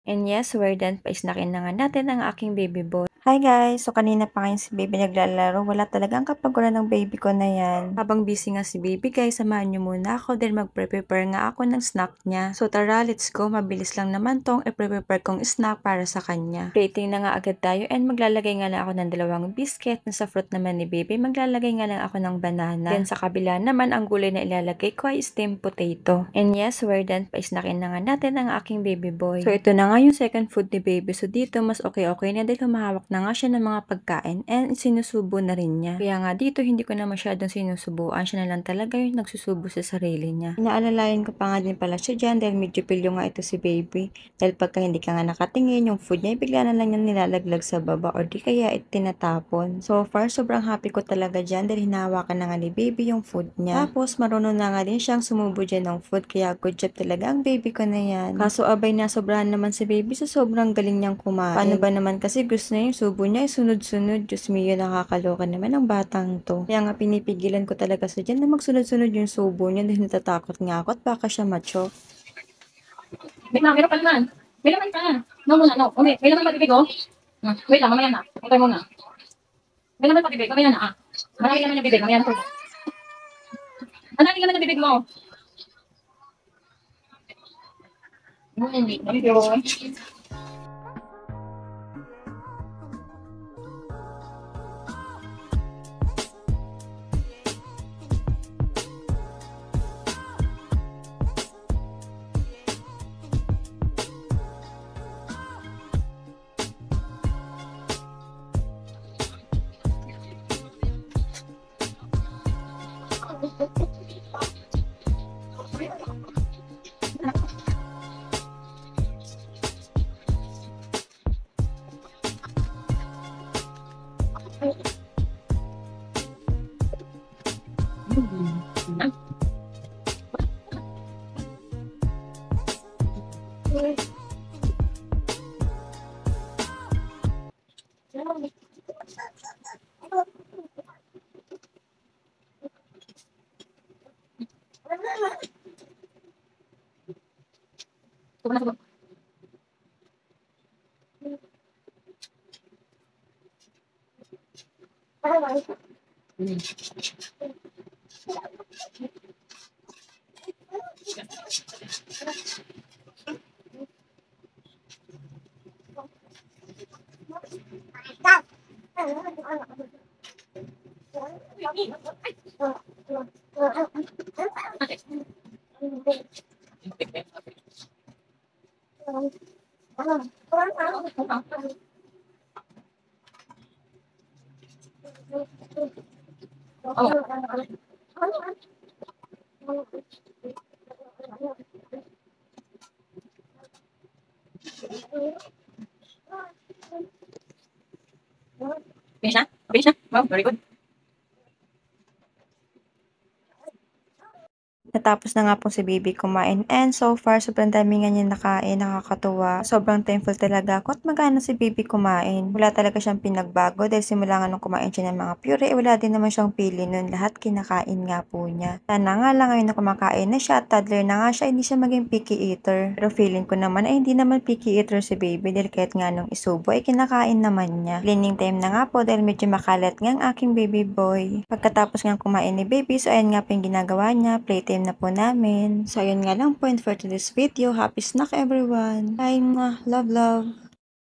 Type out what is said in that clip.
And yes, we're done. Paisnakin na nga natin ang aking baby boy. Hi guys! So kanina pa ngayon si baby naglalaro. Wala talagang kapaguran ng baby ko na yan. Habang busy nga si baby guys, samahan niyo muna ako dahil magpre-prepare nga ako ng snack niya. So tara, let's go. Mabilis lang naman tong i-prepare kong snack para sa kanya. Plating na nga agad tayo and maglalagay nga lang ako ng 2 biscuit. Sa fruit naman ni baby, maglalagay nga lang ako ng banana. Then sa kabila naman, ang gulay na ilalagay ko ay steamed potato. And yes, we're done. Paisnakin na nga natin ang aking baby boy. So ito na nga yung second food ni baby. So dito, mas okay na dahil humahawak na nga siya ng mga pagkain and sinusubo na rin niya. Kaya nga dito hindi ko na masyadong sinusubuan, siya na lang talaga yung nagsusubo sa sarili niya. Inaalalayan ko pa nga din pala siya dyan dahil medyo pilyo nga ito si baby. Dahil pagka hindi ka nga nakatingin, yung food niya bigla na lang yan nilalaglag sa baba or di kaya tinatapon. So far, sobrang happy ko talaga dyan dahil hinahawakan na nga ni baby yung food niya. Tapos marunong na nga din siyang sumubo dyan ng food, kaya good job talaga ang baby ko na yan. Kaso abay na sobrahan naman si baby sa sobrang galing niyang kumain. Paano ba naman kasi gusto niya yung subo niya ay sunod-sunod. Diyos mio, nakakaloka naman ang batang to. Kaya nga pinipigilan ko talaga sa dyan na magsunod-sunod yung subo niya dahil natatakot nga ako at baka siya macho. Wait lang, meron pa naman. May laman pa. No muna, no. Okay, may laman pa bibig, oh. Wait lang, mamaya na. Okay muna. May laman pa bibig, mamaya na, ah. Marami naman yung bibig, mamaya na. Marami naman yung bibig mo. Thank you. Finish na? Finish na? Wow, very good. Natapos na nga po si baby kumain and so far sobrang dami nga niya nakain, nakakatuwa. Sobrang thankful talaga ako at magana si baby kumain. Wala talaga siyang pinagbago dahil simula nga nung kumain siya ng mga pure, wala din naman siyang pili nun. Lahat kinakain nga po niya. Sana nga lang ngayon na kumakain na siya, toddler na nga siya, hindi siya maging picky eater. Pero feeling ko naman ay hindi naman picky eater si baby dahil kahit nga nung isubo ay kinakain naman niya. Cleaning time na nga po dahil medyo makalat nga ang aking baby boy. Pagkatapos nga kumain ni baby, so ayan nga po yung ginagawa niya, playtime na po namin. So, ayun nga lang po and for today's video. Happy snack everyone. Bye, love, love.